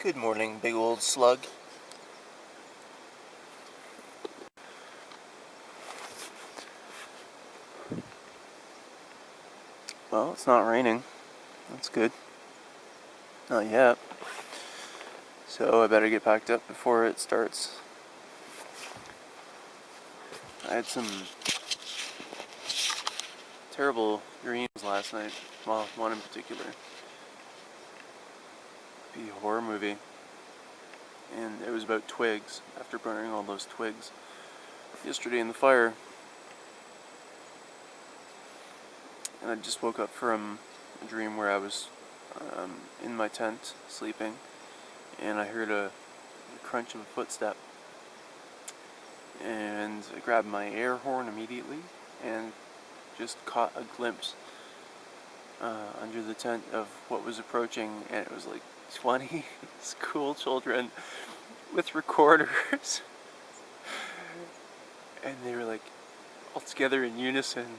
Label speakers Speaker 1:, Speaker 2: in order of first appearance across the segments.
Speaker 1: Good morning, big old slug. Well, it's not raining. That's good. Not yet. So I better get packed up before it starts. I had some terrible dreams last night. Well, one in particular. A horror movie. And it was about twigs, after burning all those twigs yesterday in the fire. And I just woke up from a dream where I was in my tent sleeping, and I heard a crunch of a footstep. And I grabbed my air horn immediately and just caught a glimpse under the tent of what was approaching, and it was like 20 school children with recorders. And they were like all together in unison,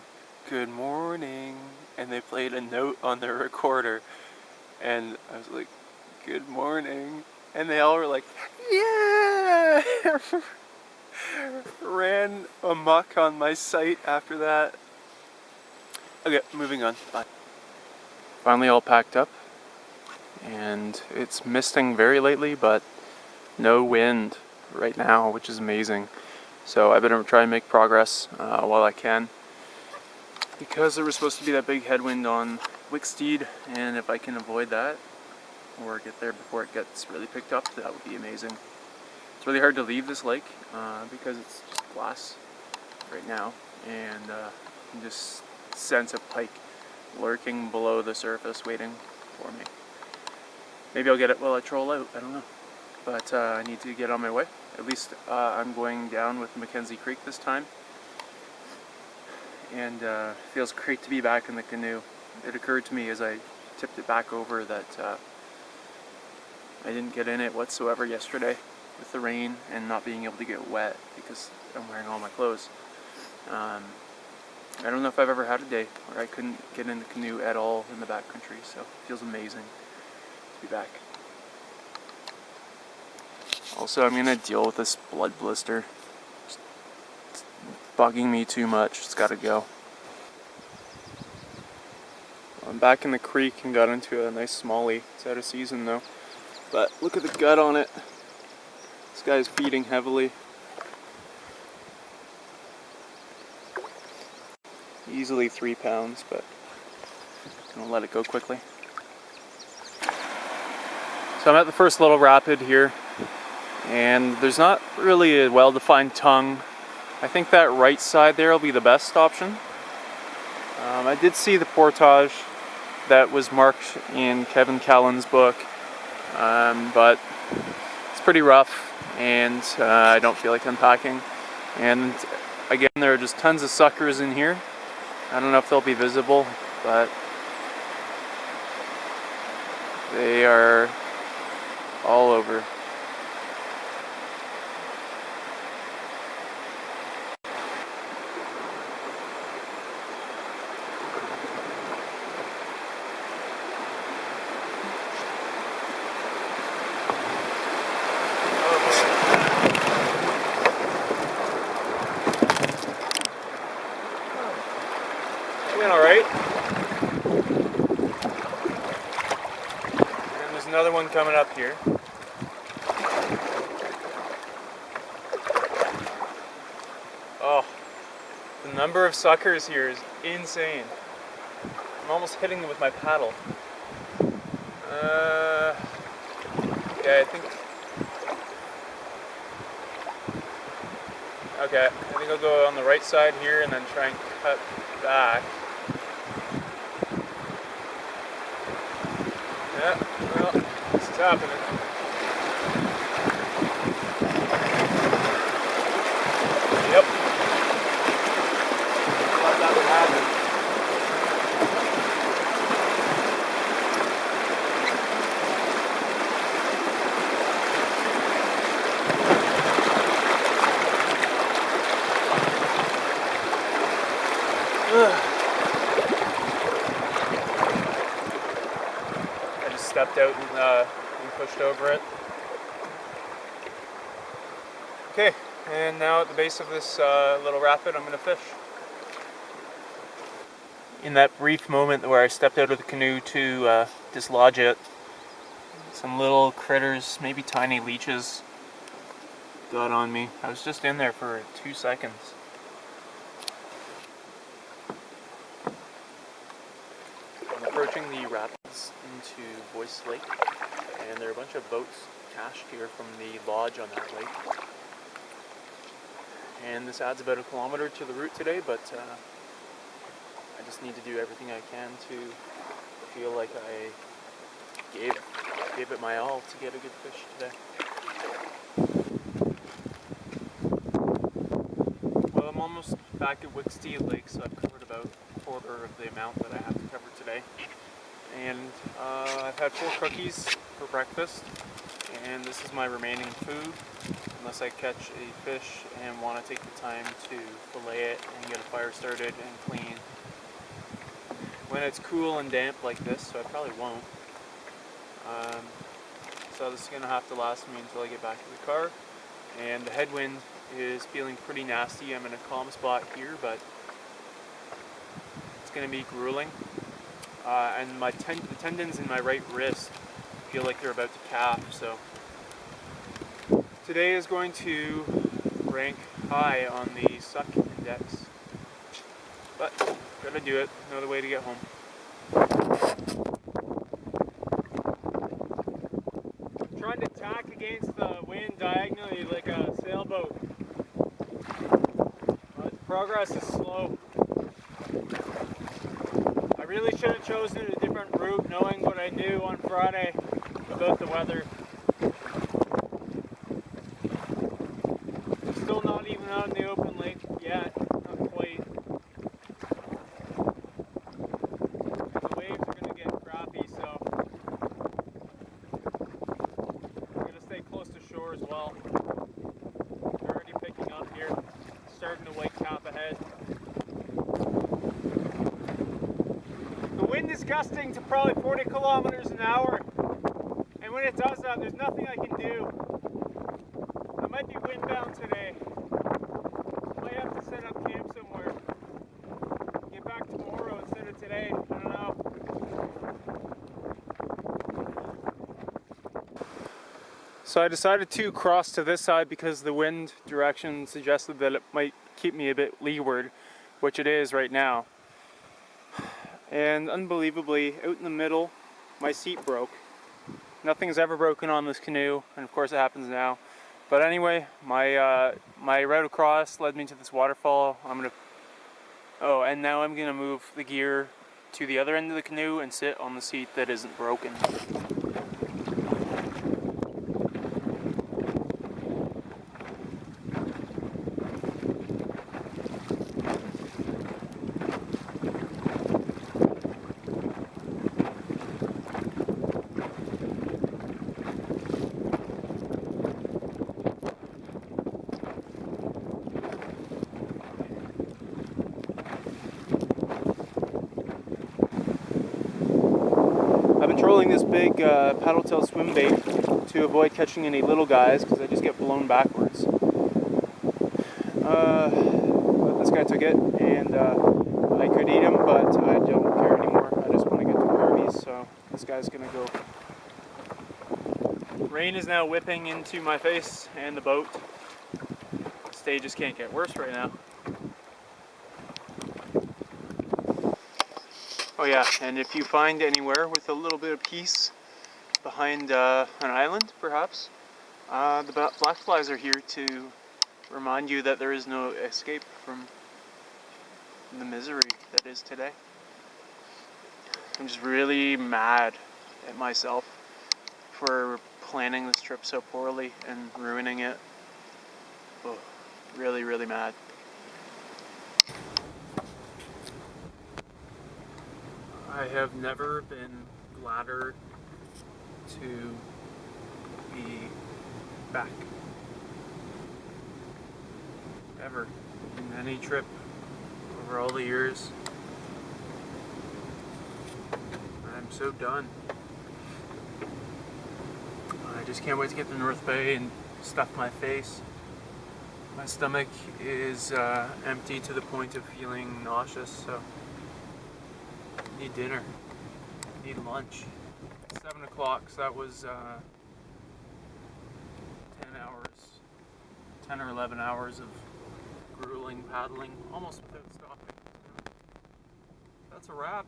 Speaker 1: "Good morning," and they played a note on their recorder, and I was like, "Good morning," and they all were like, "Yeah!" Ran amok on my site after that. Okay, moving on. Bye. Finally all packed up, and it's misting very lately, but no wind right now, which is amazing. So I better try and make progress while I can, because there was supposed to be that big headwind on Wicksteed, and if I can avoid that or get there before it gets really picked up, that would be amazing. It's really hard to leave this lake because it's just glass right now, and you can just sense a pike lurking below the surface waiting for me. Maybe I'll get it while I troll out, I don't know. But I need to get on my way. At least I'm going down with Mackenzie Creek this time. And it feels great to be back in the canoe. It occurred to me as I tipped it back over that I didn't get in it whatsoever yesterday with the rain and not being able to get wet because I'm wearing all my clothes. I don't know if I've ever had a day where I couldn't get in the canoe at all in the backcountry, so it feels amazing to be back. Also, I'm gonna deal with this blood blister. It's bugging me too much. It's gotta go. I'm back in the creek and got into a nice smallie. It's out of season though. But look at the gut on it. This guy's feeding heavily. Easily 3 pounds, but I'm gonna let it go quickly. So I'm at the first little rapid here, and there's not really a well-defined tongue. I think that right side there will be the best option. I did see the portage that was marked in Kevin Callan's book, but it's pretty rough, and I don't feel like unpacking. And again, there are just tons of suckers in here. I don't know if they'll be visible, but they are all over. Alright. And there's another one coming up here. Oh, the number of suckers here is insane. I'm almost hitting them with my paddle. Yeah, I think I'll go on the right side here and then try and cut back. Yeah, well, this is happening. Yep. Glad that would happen. I just stepped out in being pushed over it. Okay, and now at the base of this little rapid, I'm going to fish. In that brief moment where I stepped out of the canoe to dislodge it, some little critters, maybe tiny leeches, got on me. I was just in there for 2 seconds. I'm approaching the rapids into Boyce Lake, and there are a bunch of boats cached here from the lodge on that lake. And this adds about 1 kilometer to the route today, but I just need to do everything I can to feel like I gave it my all to get a good fish today. Well, I'm almost back at Wicksteed Lake, so I've covered about 1/4 of the amount that I have to cover today. And I've had 4 cookies for breakfast, and this is my remaining food, unless I catch a fish and want to take the time to fillet it and get a fire started and clean. When it's cool and damp like this, so I probably won't. So this is going to have to last me until I get back to the car. And the headwind is feeling pretty nasty. I'm in a calm spot here, but it's going to be grueling. And the tendons in my right wrist feel like they're about to cap, so today is going to rank high on the suck index. But gotta do it, no other way to get home. I'm trying to tack against the wind diagonally like a sailboat, but progress is slow. I really should have chosen a different route, knowing what I knew on Friday about the weather. I'm still not even out in the open lake yet, not quite. The waves are going to get crappy, so I'm going to stay close to shore as well. They're already picking up here, starting to white cap ahead. The wind is gusting to probably 40 kilometers an hour, and when it does that, there's nothing I can do. I might be windbound today. Might have to set up camp somewhere. Get back tomorrow instead of today. I don't know. So I decided to cross to this side because the wind direction suggested that it might keep me a bit leeward, which it is right now. And unbelievably, out in the middle, my seat broke. Nothing's ever broken on this canoe, and of course it happens now. But anyway, my route across led me to this waterfall. And now I'm gonna move the gear to the other end of the canoe and sit on the seat that isn't broken. Trolling this big paddle tail swim bait to avoid catching any little guys because I just get blown backwards. But this guy took it, and I could eat him, but I don't care anymore. I just want to get the wormies, so this guy's gonna go. Rain is now whipping into my face and the boat. The day just can't get worse right now. Oh yeah, and if you find anywhere with a little bit of peace behind an island, perhaps, the black flies are here to remind you that there is no escape from the misery that is today. I'm just really mad at myself for planning this trip so poorly and ruining it. Oh, really, really mad. I have never been gladder to be back. Ever. In any trip over all the years. I'm so done. I just can't wait to get to North Bay and stuff my face. My stomach is empty to the point of feeling nauseous, so I need dinner. I need lunch. It's 7 o'clock, so that was 10 hours, 10 or 11 hours of grueling paddling, almost without stopping. That's a wrap.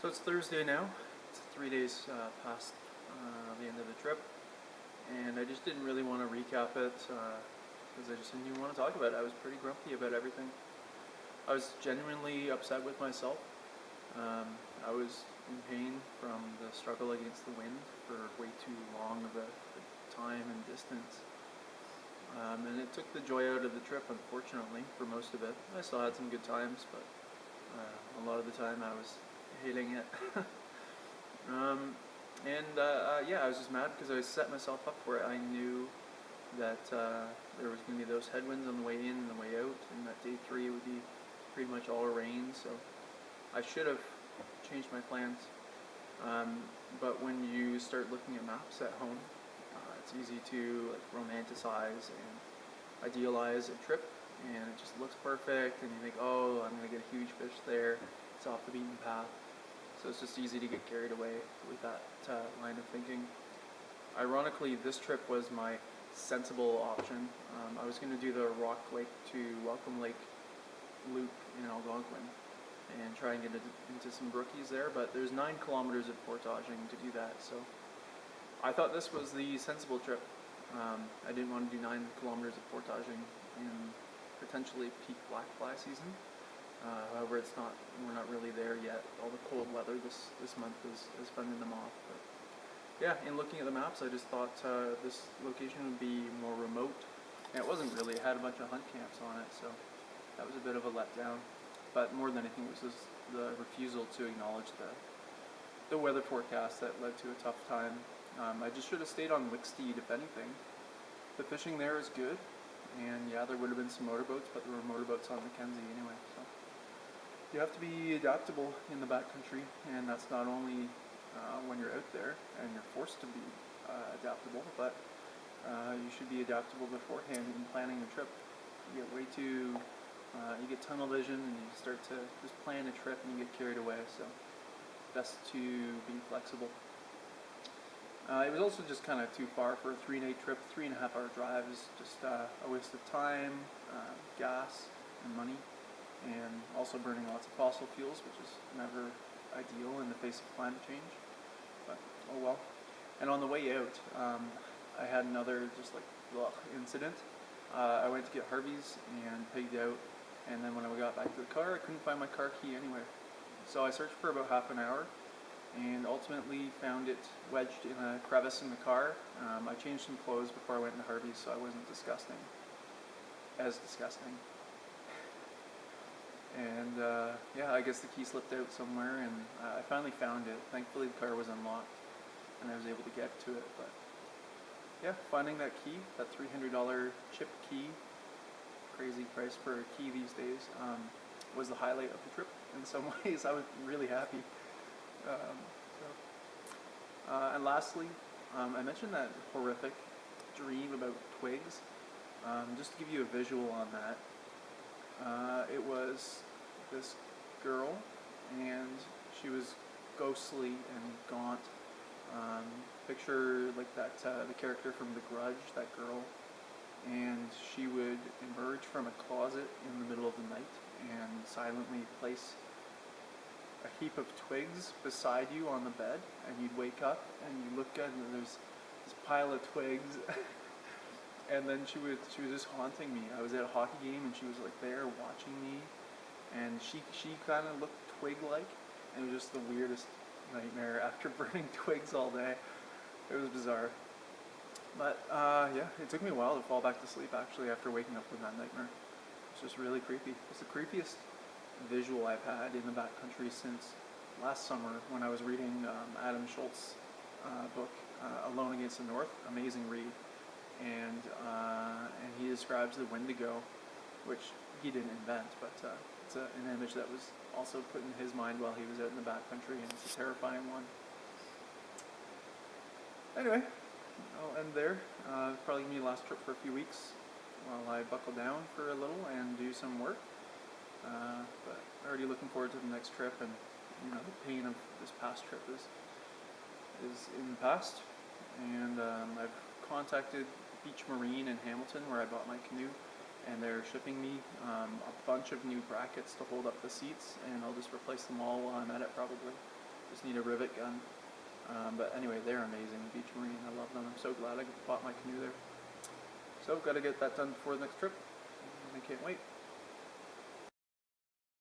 Speaker 1: So it's Thursday now. It's 3 days past the end of the trip, and I just didn't really want to recap it because I just didn't even want to talk about it. I was pretty grumpy about everything. I was genuinely upset with myself. I was in pain from the struggle against the wind for way too long of a time and distance. And it took the joy out of the trip, unfortunately, for most of it. I still had some good times, but a lot of the time I was hating it. Yeah, I was just mad because I set myself up for it. I knew that there was going to be those headwinds on the way in and the way out, and that day 3 would be pretty much all rain, so I should have changed my plans. But when you start looking at maps at home, it's easy to like romanticize and idealize a trip, and it just looks perfect, and you think, oh, I'm going to get a huge fish there, it's off the beaten path. So it's just easy to get carried away with that line of thinking. Ironically, this trip was my sensible option. I was going to do the Rock Lake to Welcome Lake loop in Algonquin and try and get into some brookies there, but there's 9 kilometers of portaging to do that, so I thought this was the sensible trip. I didn't want to do 9 kilometers of portaging in potentially peak black fly season. However, we're not really there yet. All the cold weather this month is fending them off. But yeah, in looking at the maps, I just thought this location would be more remote. And it wasn't really. It had a bunch of hunt camps on it, so that was a bit of a letdown. But more than anything, it was just the refusal to acknowledge the weather forecast that led to a tough time. I just should have stayed on Wicksteed, if anything. The fishing there is good, and yeah, there would have been some motorboats, but there were motorboats on Mackenzie anyway, so you have to be adaptable in the backcountry, and that's not only when you're out there and you're forced to be adaptable, but you should be adaptable beforehand in planning your trip. You get you get tunnel vision, and you start to just plan a trip and you get carried away, so best to be flexible. It was also just kind of too far for a 3-day trip. 3.5-hour drive is just a waste of time, gas, and money, and also burning lots of fossil fuels, which is never ideal in the face of climate change. But oh well. And on the way out, I had another just like incident. I went to get Harvey's and pigged out, and then when I got back to the car, I couldn't find my car key anywhere. So I searched for about half an hour, and ultimately found it wedged in a crevice in the car. I changed some clothes before I went into Harvey's, so I wasn't disgusting. And yeah, I guess the key slipped out somewhere, and I finally found it. Thankfully the car was unlocked, and I was able to get to it. But yeah, finding that key, that $300 chip key, crazy price for a key these days, was the highlight of the trip. In some ways, I was really happy. And lastly, I mentioned that horrific dream about twigs. Just to give you a visual on that, it was this girl, and she was ghostly and gaunt. Picture like that, the character from The Grudge, that girl, and she would emerge from a closet in the middle of the night and silently place a heap of twigs beside you on the bed, and you'd wake up and you look at it and there's this pile of twigs. And then she was just haunting me. I was at a hockey game and she was like there watching me, and she kind of looked twig-like, and it was just the weirdest nightmare after burning twigs all day. It was bizarre. But yeah, it took me a while to fall back to sleep actually after waking up from that nightmare. It's just really creepy. It's the creepiest visual I've had in the backcountry since last summer when I was reading Adam Schultz's book, Alone Against the North. Amazing read. And he describes the Wendigo, which he didn't invent, but it's an image that was also put in his mind while he was out in the backcountry, and it's a terrifying one. Anyway, I'll end there. Probably gonna be the last trip for a few weeks while I buckle down for a little and do some work. But already looking forward to the next trip, and the pain of this past trip is in the past. And I've contacted Beach Marine in Hamilton where I bought my canoe, and they're shipping me a bunch of new brackets to hold up the seats, and I'll just replace them all while I'm at it probably. Just need a rivet gun. But anyway, they're amazing, Beach Marine. I love them. I'm so glad I bought my canoe there. So, gotta get that done before the next trip. I can't wait.